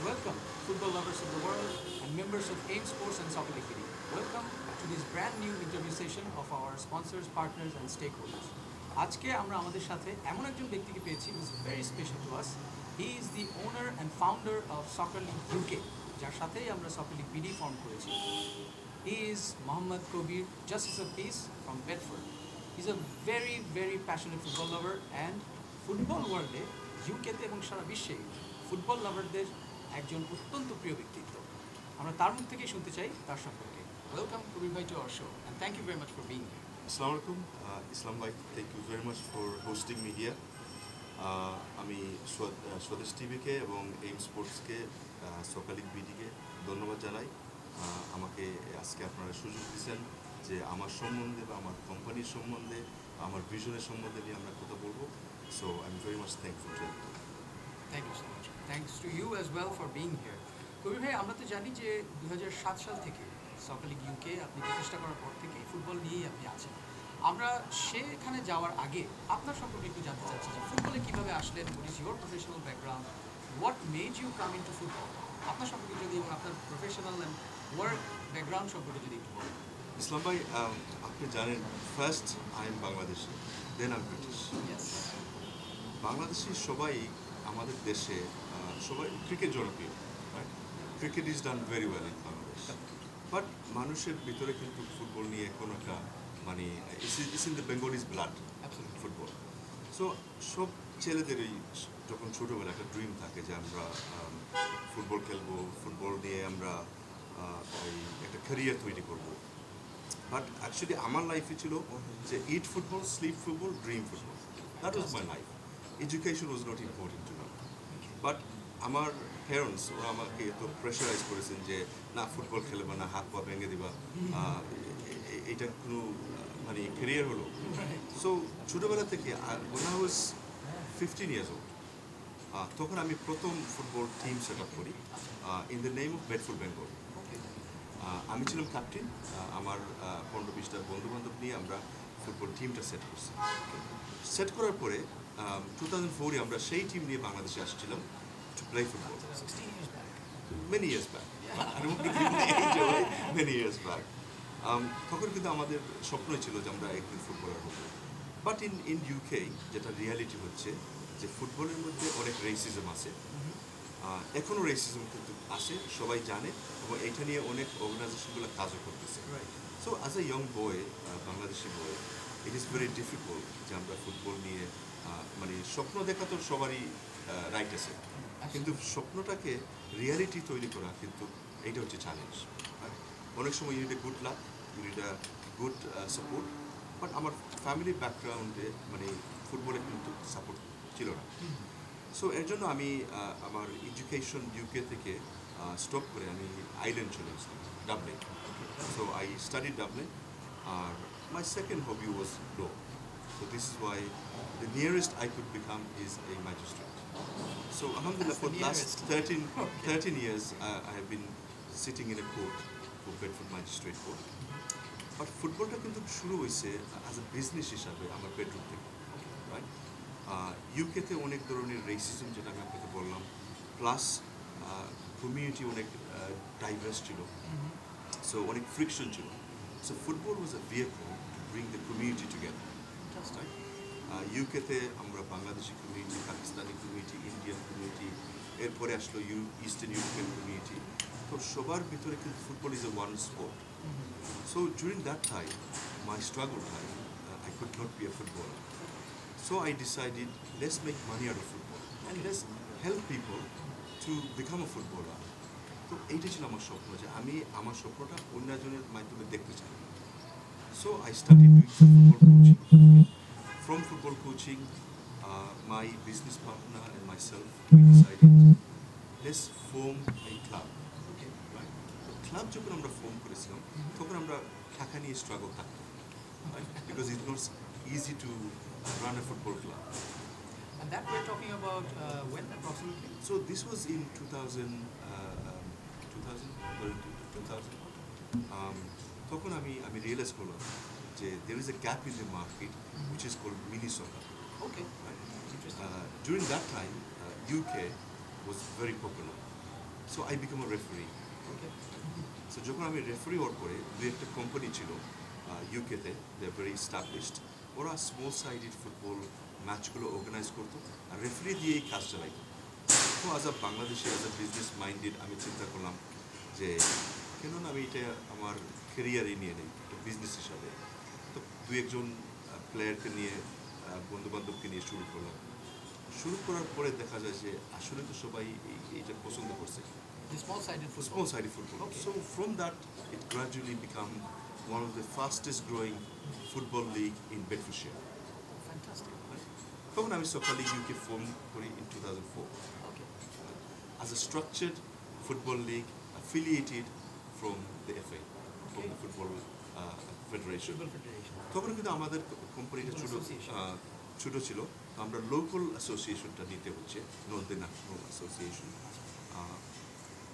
Welcome, football lovers of the world and members of AIM Sports and Soccer League. Welcome to this brand new interview session of our sponsors, partners and stakeholders. আজকে আমরা আমাদের সাথে এমন একজন ব্যক্তিকে পেয়েছি who is very special to us. He is the owner and founder of Soccer League UK, যার সাথেই আমরা Soccer League BD ফর্ম করেছি. He is Mohammad Kabir, Justice of Peace from Bedford. He's a very passionate football lover and football ওয়ার্ল্ডে ইউকেতে এবং সারা বিশ্বে football লাভারদের একজন অত্যন্ত প্রিয় ব্যক্তিত্ব. আমরা তার মুখ থেকেই শুনতে চাই তার সম্পর্কে. ওয়েলকাম কবির ভাই to our show and thank you very much for being here. Assalamu alaikum, Islam bhai, thank you very much for hosting me here. আমি স্বদেশ টিভিকে এবং এইম স্পোর্টসকে সকার লিগ বিডিকে ধন্যবাদ জানাই আমাকে আজকে আপনারা সুযোগ দিয়েছেন যে আমার সম্বন্ধে বা আমার কোম্পানির সম্বন্ধে আমার ভিশনের সম্বন্ধে নিয়ে আমরা কথা বলবো. So I am very much thankful to you. Thank you so much. Thanks to you as well for being here. Kabir ভাই, আমরা তো জানি যে 2007 সাল থেকে সকার লিগ ইউকে আপনি প্রতিষ্ঠা করার পর থেকে ফুটবল নিয়েই আপনি আছেন. আমরা সেখানে যাওয়ার আগে আপনার সম্পর্কে একটু জানতে চাচ্ছি যে ফুটবলে কীভাবে আসলেন, what is your professional background, what made you come into football, আপনার সম্পর্কে যদি এবং আপনার প্রফেশনাল অ্যান্ড ওয়ার্ক ব্যাকগ্রাউন্ড সম্পর্কে যদি একটু বলেন. ইসলাম ভাই, আপনি জানেন first I am Bangladeshi, then I am British. Bangladeshi সবাই আমাদের দেশে সবাই ক্রিকেট জনপ্রিয়, cricket is done very well in Bangladesh, but মানুষের ভিতরে কিন্তু ফুটবল নিয়ে কোনো একটা মানে it's in the Bengalis blood football. So সব ছেলেদেরই যখন ছোটোবেলা একটা ড্রিম থাকে যে আমরা ফুটবল খেলবো, ফুটবল নিয়ে আমরা একটা ক্যারিয়ার তৈরি করবো. বাট অ্যাকচুয়ালি আমার লাইফে ছিল যে it football, sleep football, dream football. That was my life. Education was not important to me. But আমার প্যারেন্টস ওরা আমাকে এত প্রেশারাইজ করেছেন যে না ফুটবল খেলবে না, হাত পা ভেঙে দিবা, এটা কোনো মানে ক্যারিয়ার হলো. সো ছোটোবেলা থেকে when I was 15 years old, তখন আমি প্রথম ফুটবল টিম সেট আপ করি in the name of Bedford Bengal. আমি ছিলাম ক্যাপ্টেন. আমার 15-20টা বন্ধুবান্ধব নিয়ে আমরা ফুটবল টিমটা সেট করছি. সেট করার পরে 2004-এ আমরা সেই টিম নিয়ে বাংলাদেশে আসছিলাম to play football. Many years back. I don't want to give the age away. Many years back. তখন কিন্তু আমাদের স্বপ্নই ছিল যে আমরা একদিন ফুটবলার হবো. বাট ইন ইউকে যেটা রিয়ালিটি হচ্ছে যে ফুটবলের মধ্যে অনেক রেসিজম আছে, এখনও রেসিজম কিন্তু আসে, সবাই জানে, এবং এটা নিয়ে অনেক অর্গানাইজেশনগুলো কাজও করতেছে. So as a young boy, Bangladeshi boy, it is very difficult যে আমরা ফুটবল নিয়ে মানে স্বপ্ন দেখা তো সবারই রাইট আছে, কিন্তু স্বপ্নটাকে রিয়ালিটি তৈরি করা কিন্তু এইটা হচ্ছে চ্যালেঞ্জ. অনেক সময় you need a good luck, you need a good support. But আমার ফ্যামিলি ব্যাকগ্রাউন্ডে মানে ফুটবলে কিন্তু সাপোর্ট ছিল না. সো এর জন্য আমি আমার এডুকেশন ইউকে থেকে স্টপ করে আমি আইল্যান্ড চলে আসলাম, Dublin. So I study Dublin. আর my second hobby was law. So this is why the nearest I could become is a magistrate. So alhamdulillah, for the last 13 years I have been sitting in a court for Bedford Magistrate Court. But ফুটবলটা কিন্তু শুরু হয়েছে as a business হিসাবে আমার bedroom থেকে, right? ইউকেতে অনেক ধরনের রেসিজম, যেটা আমি আপনাকে বললাম, প্লাস কমিউনিটি অনেক ডাইভার্স ছিল, সো অনেক ফ্রিকশন ছিল. So football was A vehicle to bring the community together. ইউকেতে আমরা Bangladeshi community, Pakistani community, Indian community, এরপরে আসলো ইস্টার্ন ইউরোপিয়ান কমিউনিটি. তো সবার ভিতরে কিন্তু football is a one sport. So during that time, my struggle time, I could not be a footballer. So I decided, let's make money out of football and let's help people to become a footballer. তো এইটা ছিল আমার স্বপ্ন, যে আমি আমার স্বপ্নটা অন্যজনের মাধ্যমে দেখতে চাই. So I started doing some football coaching. From football coaching, my business partner and myself, we decided, let's form a club. Right? Club যখন আমরা ফর্ম করেছিলাম তখন আমরা টাকা নিয়ে স্ট্রাগল থাকতাম, because it's not easy to run a football club. And that we're talking about when approximately? So this was in 2000. তখন আমি রিয়েলাইজ করলাম যে there is a gap in the market which is called mini soccer. Okay. Right. Interesting. During that time, UK was very popular. So I become a referee. Okay so যখন আমি referee work করে দু একটা company ছিল ইউকেতে, দে are very established, ওরা small sided football ম্যাচগুলো organise করতো আর রেফারি দিয়েই কাজ চালাইতো। তো অ্যাজ আ বাংলাদেশে অ্যাজ আ বিজনেস মাইন্ডেড আমি চিন্তা করলাম যে কেন না আমি এটা আমার কেরিয়ারে নিয়ে নিই একটা বিজনেস হিসাবে। তো দু একজন প্লেয়ারকে নিয়ে বন্ধুবান্ধবকে নিয়ে শুরু করলাম। শুরু করার পরে দেখা যায় যে আসলে তো সবাই এইটা পছন্দ করছে, the small sided football. small sided football. Okay. So from that, it gradually became one of the fastest growing football league in Bedfordshire. Fantastic. তখন আমি সকার লিগ ইউকে ফর্ম করি in 2004 Okay. as a structured football league affiliated from the FA, from Okay. the Football Federation. Football Federation. তখন কিন্তু আমাদের কোম্পানিটা Football ছোট association. ছোট ছিল, তো আমরা লোকাল অ্যাসোসিয়েশনটা নিতে হচ্ছে, not the national association.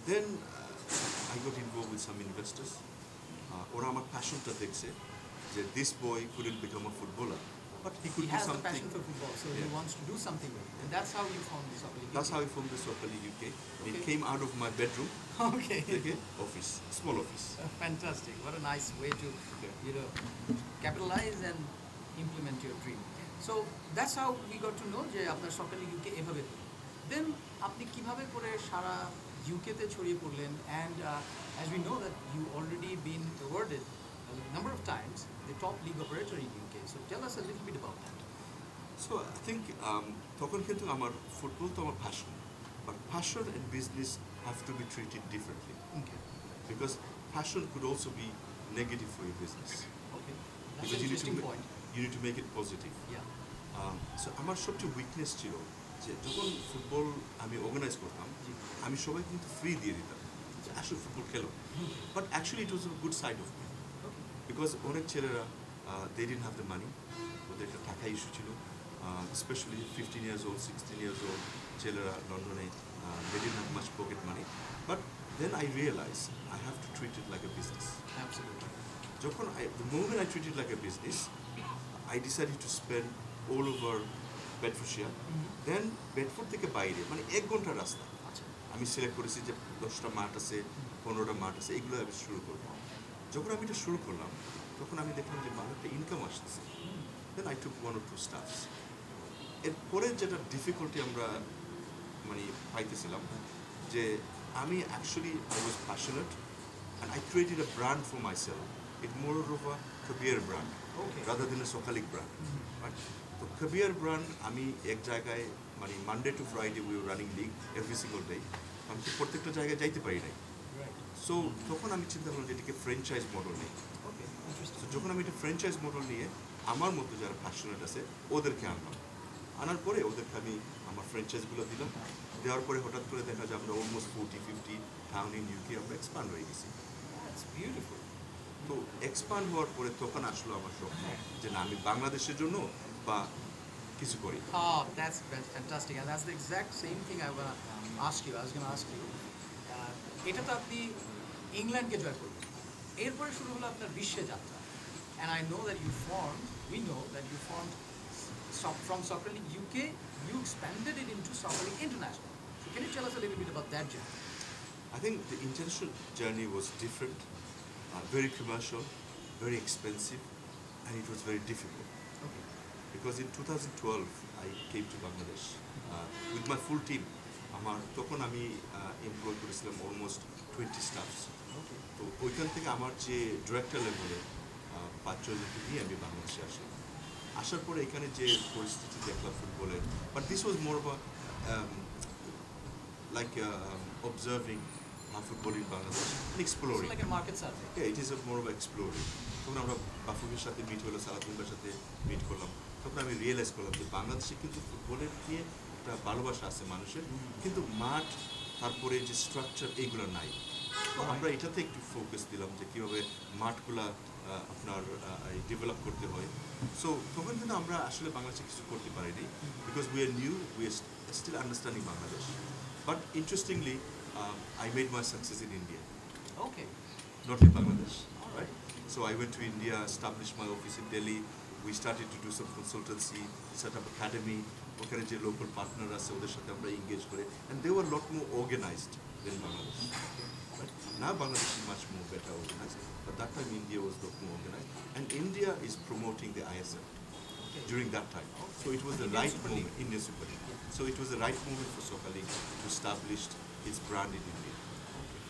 Then I got involve with some investors. ওরা আমার প্যাশনটা দেখছে যে this boy couldn't become a footballer, but he could He do has the something. passion for football, so he Yeah. wants to do something with it. And that's how you found this opportunity. That's how I formed the Soccer League UK. It Okay. came out of my bedroom, Okay. okay, office, small office. Fantastic. What a nice way to, capitalize and implement your dream. So that's how we got to know যে আপনার সকাল UK এভাবে হলো। Then আপনি কিভাবে করে সারা ইউকেতে ছড়িয়ে পড়লেন, and as we know that you already been awarded a number of times the top league operator in UK. So tell us a little bit about that. So I think তখন কিন্তু আমার football তো আমার passion, but passion and business have to be treated differently Okay. because passion could also be negative for your business Okay. That's because an interesting point. you need to make it positive. Yeah. So আমার সবচেয়ে weakness ছিল যে যখন football আমি organise করতাম আমি সবাই কিন্তু ফ্রি দিয়ে দিতাম যে আসলে ফুটবল খেলো, but actually it was a good side of me because অনেক ছেলেরা they didn't have the money, ওদের একটা টাকা ইস্যু ছিল, specially 15 years old 16 years old ছেলেরা লন্ডনে they didn't have much pocket money, but then I realize I have to treat it like a business. Absolutely. যখন the moment I treat it like a business, I decided to spend all over Bedfordshire. Then Bedford থেকে বাইরে মানে 1 ঘন্টার রাস্তা আচ্ছা। আমি select করেছি যে 10টা মাঠ আছে 15টা মাঠ আছে, এগুলো আমি শুরু করবো। যখন আমি এটা শুরু করলাম তখন আমি দেখলাম যে ভালো একটা ইনকাম আসতেছে। Then I took 1 or 2 staffs. এরপরে যেটা ডিফিকাল্টি আমরা মানে পাইতেছিলাম যে আমি actually I was passionate and I created a brand for myself. It's more of a Kabir brand Okay. rather than a Sokalik brand. Right? So Kabir brand, আমি এক জায়গায় মানে Monday to Friday we were running league every single day. আমি তো প্রত্যেকটা জায়গায় যাইতে পারি নাই। Right. সো তখন আমি চিন্তা করলাম যে এটাকে ফ্র্যাঞ্চাইজ মডেল নিই। Okay. Interesting. তো যখন আমি এটা ফ্র্যাঞ্চাইজ মডেল নিয়ে আমার মতো যারা প্যাশনেট আছে ওদেরকে আনলাম, আনার পরে ওদেরকে আমি আমার ফ্র্যাঞ্চাইজগুলো দিলাম, দেওয়ার পরে হঠাৎ করে দেখা যায় আমরা অলমোস্ট 40-50 টাউন ইন ইউকে আমরা এক্সপান্ড হয়ে গেছি। That's beautiful. তো এক্সপান্ড হওয়ার পরে তখন আসলো আমার স্বপ্ন যে না আমি বাংলাদেশের জন্য বা কিছু করি। Oh, that's fantastic. And that's the exact same thing I was going to ask you. এটা তো আপনি ইংল্যান্ডকে জয় করলেন, এরপরে শুরু হলো আপনার বিশ্বে যাত্রা। And I know that we know that you formed from Soccer League UK, you expanded it into Soccer League International. So can you tell us a little bit about that journey? I think the international journey was different, very commercial, very expensive, and it was very difficult. Okay. Because in 2012 I came to Bangladesh with my full team. আমার তখন আমি employ করেছিলাম almost 20 stuffs. Okay. তো ওইখান থেকে আমার যে director লেভেলে 5-6জনকে নিয়ে আমি বাংলাদেশে আসি। আসার পরে এখানে যে পরিস্থিতি দেখলাম ফুটবলের, but this was more of like observing football in Bangladesh and It's exploring. like a market survey. Yeah, it is a more of exploring. তখন আমরা বাফুকের সাথে মিট হলো, সালাতুল্লার সাথে মিট করলাম, তখন আমি রিয়েলাইজ করলাম যে বাংলাদেশে কিন্তু ফুটবলের নিয়ে একটা ভালোবাসা আছে মানুষের, কিন্তু মাঠ তারপরে যে স্ট্রাকচার এইগুলো নাই। তো আমরা এটাতে একটু ফোকাস দিলাম যে কীভাবে মাঠগুলা আপনার ডেভেলপ করতে হয়। সো তখন কিন্তু আমরা আসলে বাংলাদেশে কিছু করতে পারিনি because we are new, we are still understanding Bangladesh. But interestingly I made my success in India, Okay. not in Bangladesh. Right? So I went to India, established my office in Delhi. We started to do some consultancy, set up academy. ওখানে যে local partner আছে ওদের সাথে আমরা engage করে, and they were a lot more organized. than Bangladesh. Right? Now Bangladesh is much more better organized, but that time India was the more organized, and India is promoting the ISL during that time. So it was the Indian right Super moment, League. Indian Super League. So it was the right moment for Soccer League to establish its brand in India.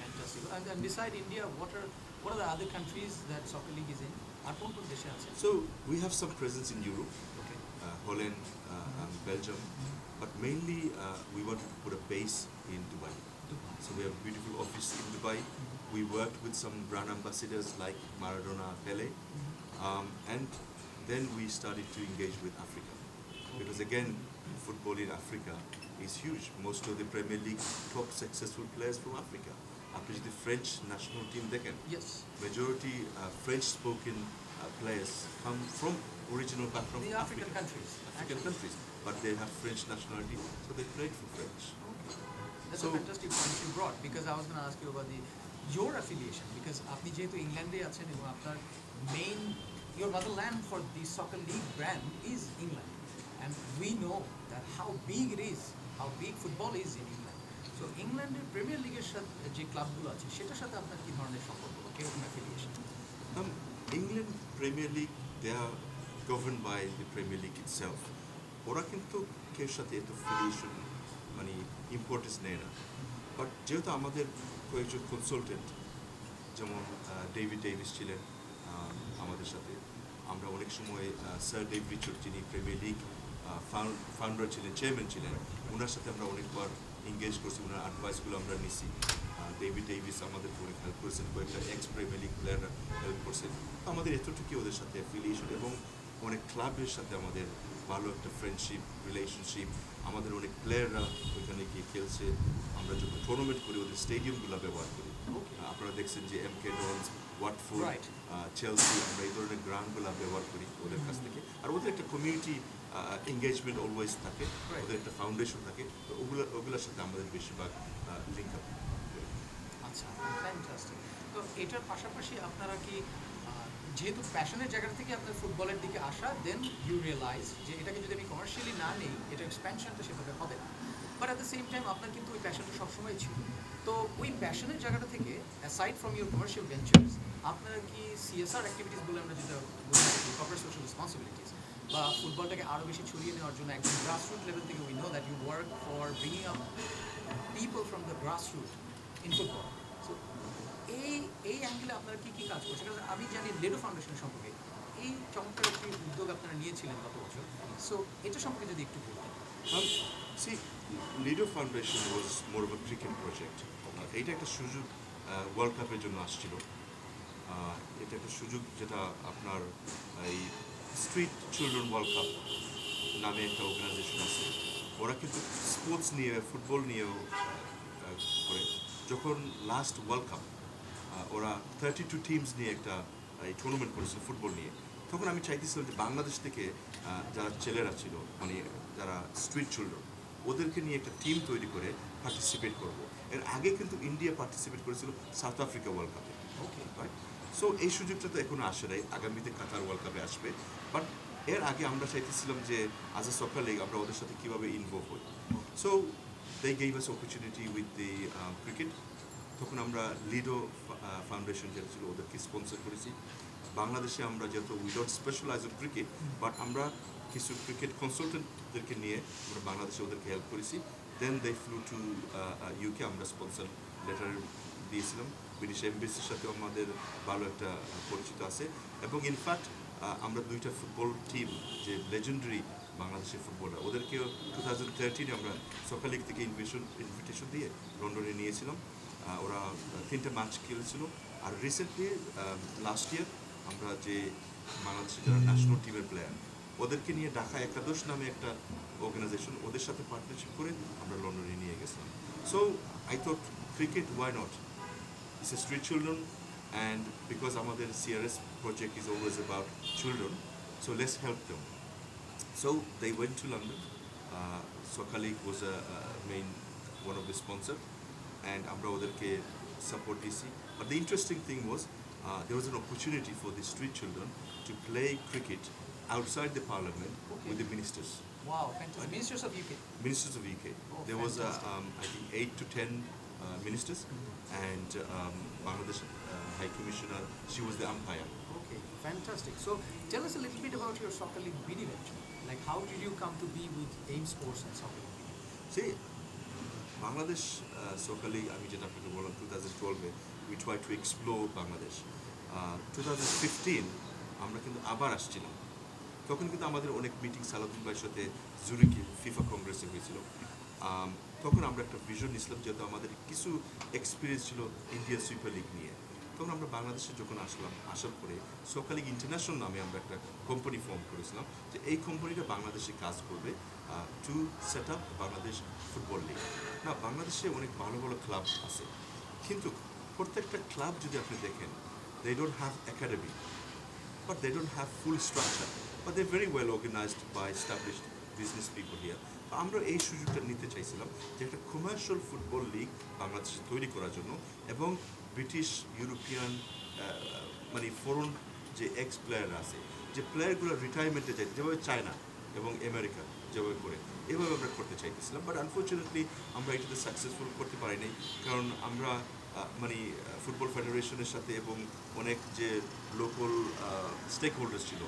Fantastic. And beside India, what are the other countries that Soccer League is in? আর কোন কোন দেশে আছে? So we have some presence in Europe, Okay. Holland, and Belgium, but mainly we wanted to put a base in Dubai. So we have a beautiful office in Dubai. We worked with some brand ambassadors like Maradona, Pele, and then we started to engage with Africa. Because again, football in Africa is huge. Most of the Premier League top successful players from Africa. After the French national team, they can. Yes. Majority French-spoken players come from original background The from African Africa. countries. African countries, but they have French nationality, so they played for French. That's So- a fantastic point you brought because I was going to ask you about your affiliation because আপনি যেহেতু ইংল্যান্ডে আছেন এবং আপনার main your motherland for the soccer league brand is England, and we know that how big it is, how big football is in England. So ইংল্যান্ডের premier লিগের সাথে যে ক্লাবগুলো আছে সেটার সাথে আপনার কি ধরনের সম্পর্ক বা কিরকম affiliation? England Premier League, they are governed by the Premier League itself. ওরা কিন্তু কেউ সাথে এত affiliation মানে ইম্পর্টেন্স নেয় না, বাট যেহেতু আমাদের কয়েকজন কনসালটেন্ট যেমন ডেভিড ডেভিস ছিলেন আমাদের সাথে, আমরা অনেক সময় স্যার ডেভ রিচার্ড যিনি প্রিমিয়ার লিগ ফাউন্ডার ছিলেন, চেয়ারম্যান ছিলেন, ওনার সাথে আমরা অনেকবার এঙ্গেজ করছি, ওনার অ্যাডভাইসগুলো আমরা নিছি। ডেভিড ডেভিস আমাদের অনেক হেল্প করেছেন, কয়েকটা এক্স প্রিমিয়ার লিগ প্লেয়াররা হেল্প করছেন। তো আমাদের এতটুকু ওদের সাথে অ্যাফিলিয়েশন এবং অনেক ক্লাবের সাথে আমাদের ভালো একটা ফ্রেন্ডশিপ রিলেশনশিপ। আমাদের অনেক প্লেয়াররা ওইখানে গিয়ে খেলছে, আমরা যখন টুর্নামেন্ট করি ওদের স্টেডিয়ামগুলো ব্যবহার করি। আপনারা দেখছেন যে এমকে ডনস, ওয়াটফোর্ড, Right. চেলসি, আমরা এই ধরনের গ্রাউন্ডগুলো ব্যবহার করি ওদের কাছ থেকে। আর ওদের একটা কমিউনিটি এঙ্গেজমেন্ট অলওয়েজ থাকে, Right. ওদের একটা ফাউন্ডেশন থাকে, তো ওগুলোর সাথে আমাদের বেশিরভাগ লিঙ্ক আপ। আচ্ছা, ফ্যান্টাস্টিক। তো এটার পাশাপাশি আপনারা কি যেহেতু প্যাশনের জায়গা থেকে আপনার ফুটবলের দিকে আসা, দেন ইউ রিয়েলাইজ যে এটাকে যদি আমি কমার্শিয়ালি না নেই এটা এক্সপ্যানশনটা সেভাবে হবে না, but at the same time আপনার কিন্তু ওই প্যাশনটা সবসময় ছিল। তো ওই প্যাশনের জায়গাটা থেকে aside from your commercial ventures আপনারা কি সিএসআর অ্যাক্টিভিটিস বলে আমরা যেটা বলি কর্পোরেট সোশ্যাল রেসপন্সিবিলিটিস বা ফুটবলটাকে আরও বেশি ছড়িয়ে নেওয়ার জন্য একদম গ্রাসরুট লেভেল থেকে we know that you work for bringing up people from the grassroot in football. So এই অ্যাঙ্গেলে আপনারা কী কী কাজ করছেন? কারণ আমি জানি লেডো ফাউন্ডেশন সম্পর্কে এই চমৎকার একটি উদ্যোগ আপনারা নিয়েছিলেন গত বছর, সো এটা সম্পর্কে যদি একটু বলতেন। See, Lido Foundation was more of a cricket project. এটা একটা সুযোগ ওয়ার্ল্ড কাপের জন্য আসছিল। এটা একটা সুযোগ যেটা আপনার এই স্ট্রিট চিলড্রেন ওয়ার্ল্ড কাপ নামে একটা অর্গানাইজেশন আছে, ওরা কিন্তু স্পোর্টস নিয়ে ফুটবল নিয়েও করে। যখন লাস্ট ওয়ার্ল্ড কাপ ওরা 32 টিমস নিয়ে একটা এই টুর্নামেন্ট করেছিল ফুটবল নিয়ে, তখন আমি চাইতেছিলাম যে বাংলাদেশ থেকে যারা ছেলেরা ছিল মানে যারা স্ট্রিট চিলড্রেন ওদেরকে নিয়ে একটা টিম তৈরি করে পার্টিসিপেট করব। এর আগে কিন্তু ইন্ডিয়া পার্টিসিপেট করেছিল সাউথ আফ্রিকা ওয়ার্ল্ড কাপে, ওকে, রাইট? সো এই সুযোগটা তো এখনো আসে নাই, আগামীতে কাতার ওয়ার্ল্ড কাপে আসবে, বাট এর আগে আমরা চাইতেছিলাম যে আজ এ সকার লিগ আমরা ওদের সাথে কীভাবে ইনভলভ হই। So they gave us opportunity with the cricket. তখন আমরা লিডো ফাউন্ডেশন যেটা ছিল ওদেরকে স্পন্সর করেছি। বাংলাদেশে আমরা যেহেতু we don't specialize in cricket, but আমরা কিছু ক্রিকেট কনসালটেন্টদেরকে নিয়ে আমরা বাংলাদেশে ওদেরকে হেল্প করেছি। দেন দে ফ্লু টু ইউকে, আমরা স্পন্সর লেটার দিয়েছিলাম। ব্রিটিশ এমবেসির সাথেও আমাদের ভালো একটা পরিচিত আছে, এবং ইনফ্যাক্ট আমরা দুইটা ফুটবল টিম যে লেজেন্ডারি বাংলাদেশের ফুটবলার ওদেরকেও 2013 আমরা সকার লিগ থেকে ইনভিটেশন দিয়ে লন্ডনে নিয়েছিলাম। ওরা 3টা ম্যাচ খেলেছিল। আর রিসেন্টলি লাস্ট ইয়ার আমরা যে বাংলাদেশের যারা ন্যাশনাল টিমের প্লেয়ার ওদেরকে নিয়ে ঢাকা একাদশ নামে একটা অর্গানাইজেশন ওদের সাথে পার্টনারশিপ করে আমরা লন্ডনে নিয়ে গেছিলাম। So I thought cricket why not, it's a street children, and because আমাদের CRS project is always about children, so let's help them. So they went to London. Soccer League was one of the sponsor, and আমরা ওদেরকে support দিয়েছি. But the interesting thing was there was an opportunity for the street children to play cricket outside the parliament with the ministers. Wow, fantastic. Ministers of UK. Ministers of UK. Oh, There was fantastic. I think 8 to 10 ministers, and Bangladesh High Commissioner. She was the umpire. Okay, fantastic. So tell us a little bit about your Soccer League bid venture. Like how did you come to be with AIM Sports and Soccer League BD? See, Bangladesh soccer league আমি যেটা আপনাকে বললাম 2012-এ we try to explore Bangladesh. 2015 আমরা কিন্তু আবার আসছিলাম, তখন কিন্তু আমাদের অনেক মিটিং সালাউদ্দিন ভাইয়ের সাথে জুরিকে ফিফা কংগ্রেসে হয়েছিল। তখন আমরা একটা ভিশন নিয়েছিলাম, যেহেতু আমাদের কিছু এক্সপিরিয়েন্স ছিল ইন্ডিয়ান সুপার লিগ নিয়ে। তখন আমরা বাংলাদেশে যখন আসার পরে সকার লিগ ইন্টারন্যাশনাল নামে আমরা একটা কোম্পানি ফর্ম করেছিলাম, যে এই কোম্পানিটা বাংলাদেশে কাজ করবে to set up Bangladesh football league. না, বাংলাদেশে অনেক ভালো ভালো ক্লাব আছে, কিন্তু প্রত্যেকটা ক্লাব যদি আপনি দেখেন, they don't have academy, but they don't have full structure, but they're very well organized by established business people here. তো আমরা এই সুযোগটা নিতে চাইছিলাম যে একটা কমার্শিয়াল ফুটবল লিগ বাংলাদেশে তৈরি করার জন্য, এবং ব্রিটিশ ইউরোপিয়ান মানে ফরেন যে এক্স প্লেয়াররা আছে, যে প্লেয়ারগুলো রিটায়ারমেন্টে যায়, যেভাবে চায়না এবং আমেরিকা যেভাবে করে, এভাবে আমরা করতে চাইতেছিলাম। বাট আনফর্চুনেটলি আমরা এটাতে সাকসেসফুল করতে পারি নাই, কারণ আমরা মানে ফুটবল ফেডারেশনের সাথে এবং অনেক যে লোকাল স্টেক হোল্ডার্স ছিল,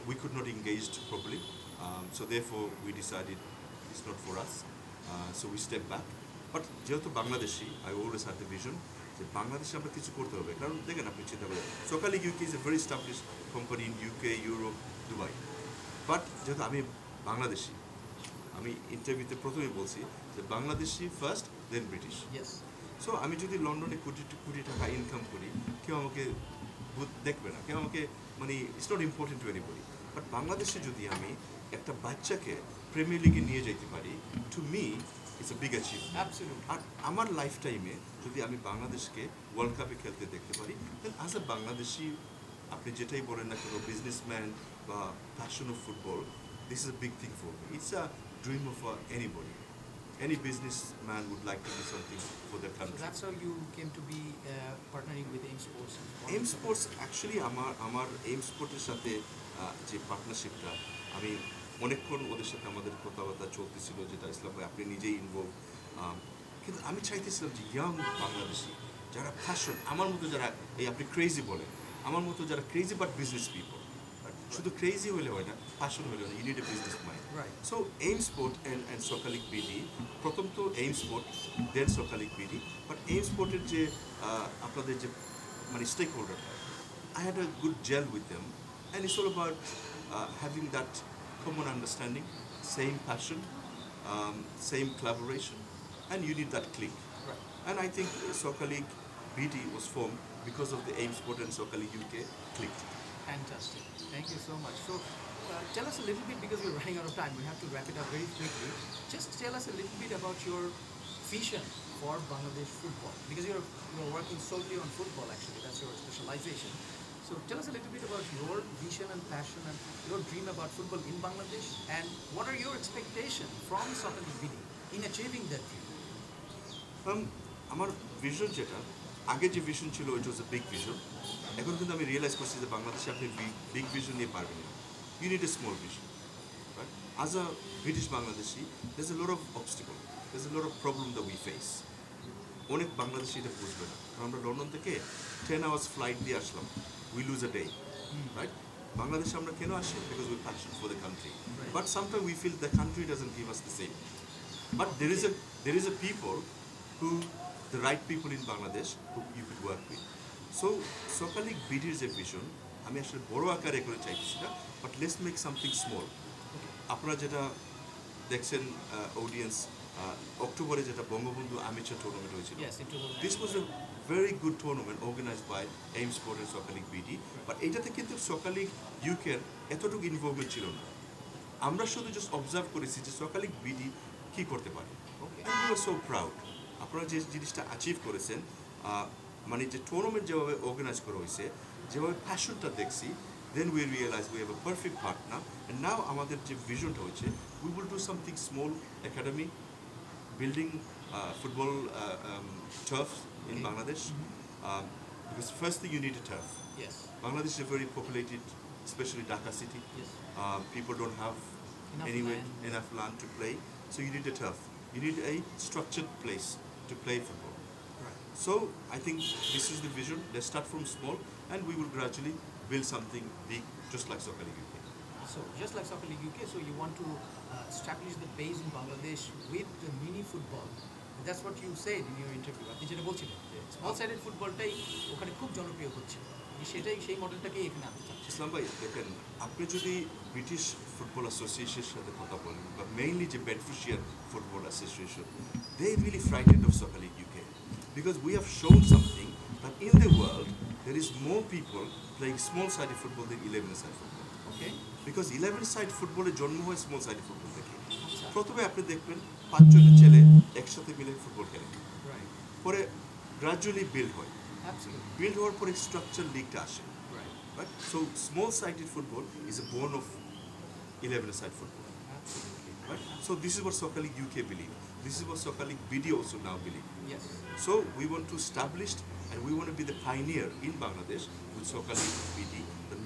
we could not engaged properly, so therefore we decided it's not for us, so we step back. But যেহেতু Bangladeshi, I always had the vision যে বাংলাদেশে আমরা কিছু করতে হবে। কারণ দেখেন, আপনি চিন্তা করেন, soccer league UK is a very establish company in UK, Europe, Dubai. But যেহেতু আমি বাংলাদেশি, আমি ইন্টারভিউতে প্রথমেই বলছি যে Bangladeshi first, then British. Yes. So আমি যদি লন্ডনে কোটি টাকা ইনকাম করি, কেউ আমাকে দেখবে না, কেউ আমাকে মানে it's not important two anybody. But বাংলাদেশে যদি আমি একটা বাচ্চাকে প্রিমিয়ার লিগে নিয়ে যেতে পারি, to me it's a big achievement. Absolutely. আর আমার লাইফ টাইমে যদি আমি বাংলাদেশকে ওয়ার্ল্ড কাপে খেলতে দেখতে পারি, দেন অ্যাজ এ বাংলাদেশি, আপনি যেটাই বলেন না কেন, বিজনেসম্যান বা passion of football, this is a big thing for me. It's a dream of anybody. Any businessman would like to do something for their So country. that's how you came to be partnering with AIM Sports. AIM Sports actually আমার AIM স্পোর্টের সাথে যে পার্টনারশিপটা, আমি অনেকক্ষণ ওদের সাথে আমাদের কথাবার্তা চলতেছিল, যেটা ইসলাম ভাই আপনি নিজেই ইনভলভ। কিন্তু আমি চাইতেছিলাম যে ইয়াং বাংলাদেশি যারা ফ্যাশন, আমার মতো যারা, এই আপনি ক্রেজি বলেন, আমার মতো যারা ক্রেজি বাট বিজনেস পিপল, শুধু ক্রেজি হলে হয় না, প্যাশন হলে হয় না, you need a business mind. Right. So aim sport and soccer league BD, প্রথম তো aim sport, then soccer league BD. But aim স্পোর্টের যে আপনাদের যে মানে stakeholder, I had a good gel with them, and it's all about having that common understanding, same passion, same collaboration, and you need that click. Right. And I think Soccer League BD was formed because of the AIM Sport and Soccer League UK clicked. Fantastic. Thank you so much. So, tell us a little bit, because we're running out of time. We have to wrap it up very quickly. Just tell us a little bit about your vision for Bangladesh football, because you're working solely on football. Actually, that's your specialization. So, tell us a little bit about your vision and passion and your dream about football in Bangladesh, and what are your expectations from Soccer League BD in achieving that dream? আমার vision যেটা, আগে যে vision ছিল, ইট ওয়াজ a big vision. এখন কিন্তু আমি realise করছি যে বাংলাদেশে আপনি বিগ ভিশন নিয়ে পারবেন না, you need a small vision. Right? As a British Bangladeshi, there's a lot of obstacle, there's a lot of problem that we face. অনেক বাংলাদেশি এটা বুঝবে না, কারণ আমরা লন্ডন থেকে 10 hours ফ্লাইট দিয়ে আসলাম, we lose a day. Right? বাংলাদেশে আমরা কেন আসি? Because we passion for the country, but sometime we feel the country doesn't give us the same. But there is a people who, the right people in Bangladesh who you could work with. So Soccer League BD is a vision. আমি আসলে বড় আকারে করে চাইছি না, but let's make something small. আপনারা যেটা দেখছেন অডিয়েন্স, অক্টোবরে যেটা বঙ্গবন্ধু আমিচার টুর্নামেন্ট হয়েছিল, Yes, into the this was a very good tournament organised by AIM sport and soccer league BD. বাট এটাতে কিন্তু সকার লিগ ইউকের এতটুকু ইনভলভমেন্ট ছিল না। আমরা শুধু জাস্ট অবজার্ভ করেছি যে সকার লিগ বিডি কী করতে পারে। Okay. And we were so proud. আপনারা যে জিনিসটা অ্যাচিভ করেছেন, মানে যে টুর্নামেন্ট যেভাবে অর্গানাইজ করা হয়েছে, যেভাবে প্যাশনটা দেখছি, then we realise we have a perfect partner. And now আমাদের যে ভিশনটা হচ্ছে, we will do something small academy, building football turf in Okay. Bangladesh. Because first thing you need a turf. Yes. Bangladesh is a very populated, especially Dhaka city. Yes. People don't have enough land to play, so you need a turf. You need a structured place to play football. So I think this is the vision. Let's start from small, and we will gradually build something big, just like Soccer League UK. So just like Soccer League UK, so you want to establish the base in Bangladesh with the mini football. That's what you said in your interview. আপনি যেটা বলছিলেন যে small sided ফুটবলটাই ওখানে খুব জনপ্রিয় হচ্ছে, সেটাই সেই মডেলটাকেই এখানে আনতে চাচ্ছে। ইসলাম ভাই দেখেন, আপনি যদি ব্রিটিশ ফুটবল অ্যাসোসিয়েশনের সাথে কথা বলেন, বা মেইনলি যে Bedfordshire football association, they really frightened of soccer league UK, because we have shown something that in the world there is more people playing small-sided football than 11-sided football. Okay, Because 11-sided football জন্ম হয় small-sided football থেকে। আচ্ছা, প্রথমে আপনি দেখবেন 5-6টা ছেলে একসাথে মিলে ফুটবল খেলে, রাইট, পরে গ্রাজুয়ালি বিল্ড হয়, অ্যাবসলিউটলি, বিল্ড হওয়ার পরে স্ট্রাকচার লিগটা আসে, right, right? So small-sided football is a born of 11-sided football, absolutely, right? So this is what Soccer League UK believe. This is what Soccer League BD also now believe. Yes, So we want to establish and we want to be the pioneer in Bangladesh with Soccer League BD, the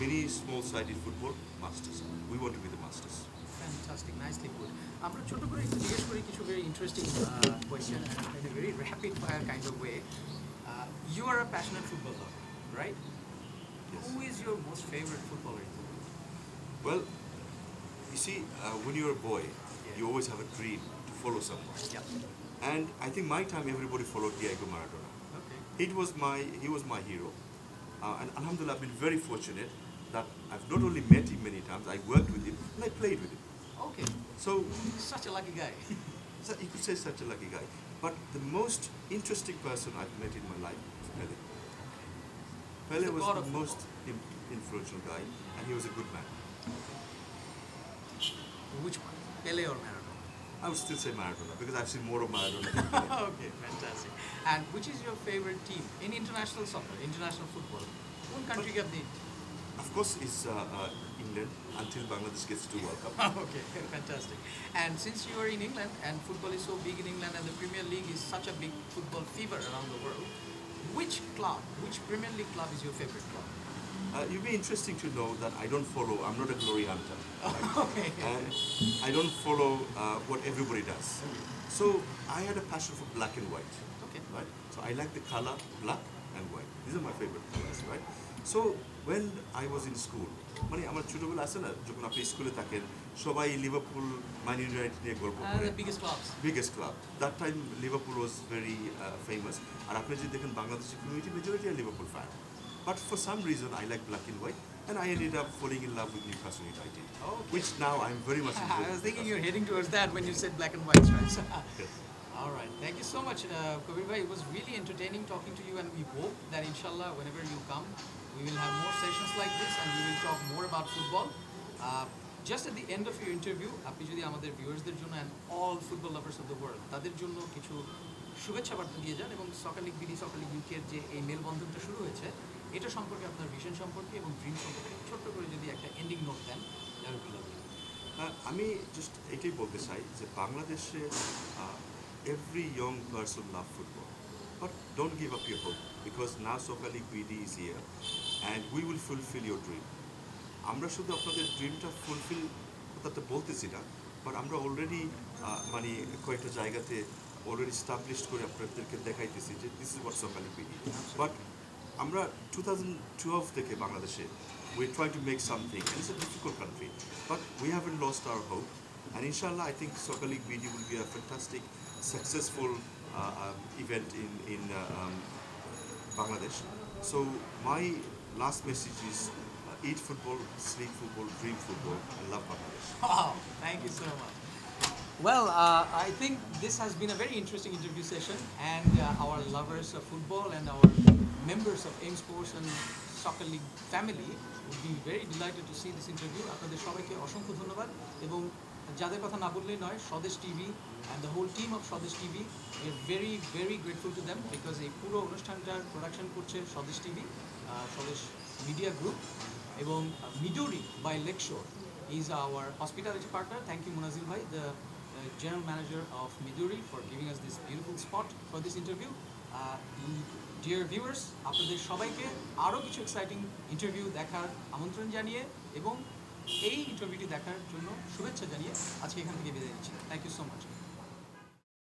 mini small-sided football masters. We want to be the masters. Fantastic, nicely put. আমরা ছোট করে একটু জিজ্ঞেস করি কিছু very interesting question in a very rapid fire kind of way. You are a passionate football lover, right? Yes. Who is your most favorite footballer in the world? Well, you see, when you're a boy, you always have a dream to follow someone. Yeah. And I think my time everybody followed Diego Maradona. Okay. He was my hero. And alhamdulillah, I've been very fortunate that I've not only met him many times, I worked with him and I played with him. Okay. So, Such a lucky guy. you could say such a lucky guy. But the most interesting person I've met in my life was Pele. Pele the was god the of most influential guy, and he was a good man. Which one? Pele or Maradona? I would still say Maradona because I've seen more of Maradona than Pele. Okay, fantastic. And which is your favorite team in international soccer, international football? কোন কান্ট্রিকে আপনি? Of course, it's England until Bangladesh gets to World Cup. Okay, fantastic. And since you are in England and football is so big in England and the Premier League is such a big football fever around the world, which Premier League club is your favorite club? You'd be interesting to know that I don't follow. I'm not a glory hunter. Okay. And I don't follow what everybody does. So I had a passion for black and white. Okay. Right? So I like the color black and white. These are my favorite colors, right? So when I was in school, মানে আমার ছোটবেলা আছে না, যখন আপনি স্কুলে থাকেন সবাই লিভারপুল, ম্যান ইউনাইটেড নিয়ে গল্প করে, The biggest clubs. biggest club. That time Liverpool was very famous. আর আপনি যদি দেখেন বাংলাদেশের community majority are Liverpool fan. But for some reason I like black and white, and I ended up falling in love with Newcastle United, Okay. which now I'm very much in love I was with thinking Newcastle. you're heading towards that when you said black and white stripes. Yes. All right. Thank you so much, Kabir bhai. It was really entertaining talking to you, and we hope that inshallah, whenever you come, we will have more sessions like this, and we will talk more about football. Just at the end of your interview, আপনি যদি আমাদের ভিউয়ার্সদের জন্য and all football lovers of the world তাদের জন্য কিছু শুভেচ্ছা বার্তা দিয়ে যান এবং সকার লিগ বিডি, সকার লিগ ইউকের যে এই মেলবন্ধনটা শুরু হয়েছে, এটা সম্পর্কে আপনার ভিশন সম্পর্কে এবং ড্রিম সম্পর্কে ছোট্ট করে যদি একটা এন্ডিং নোট দেন, that would be lovely. আমি জাস্ট এটাই বলতে চাই যে বাংলাদেশে every young person love football, but don't give up your hope because now Soccer League BD is here and we will fulfill your dream. আমরা শুধু আপনাদের ড্রিমটা ফুলফিল কথাটা বলতেছি না, বাট আমরা অলরেডি মানে কয়েকটা জায়গাতে অলরেডি স্টাবলিশড করে আপনাদেরকে দেখাইতেছি যে this is what soccer league BD. But আমরা 2012 থেকে বাংলাদেশে we try to make something, and it's a difficult country, but we haven't lost our hope, and inshallah I think Soccer League BD will be a fantastic, successful event in Bangladesh. So my last message is eat football, sleep football, dream football, and love Bangladesh. Wow, thank you so much. Well, I think this has been a very interesting interview session, and our lovers of football and our members of AIM Sports and Soccer League family would be very delighted to see this interview. আপনাদের সবাইকে অসংখ্য ধন্যবাদ এবং যাদের কথা না বললেই নয়, স্বদেশ TV and the whole team of স্বদেশ TV, we are very very grateful to them because এই পুরো অনুষ্ঠানটার প্রোডাকশন করছে স্বদেশ টিভি, স্বদেশ মিডিয়া গ্রুপ, এবং Midori by Lakeshore is our hospitality partner. Thank you Munazil bhai, the general manager of Midori, for giving us this beautiful spot for this interview. Dear viewers, আপনাদের সবাইকে আরও কিছু exciting interview দেখার আমন্ত্রণ জানিয়ে এবং এই ইন্টারভিউটি দেখার জন্য শুভেচ্ছা জানিয়ে আজকে এখান থেকে বিদায় নিচ্ছি। Thank you so much.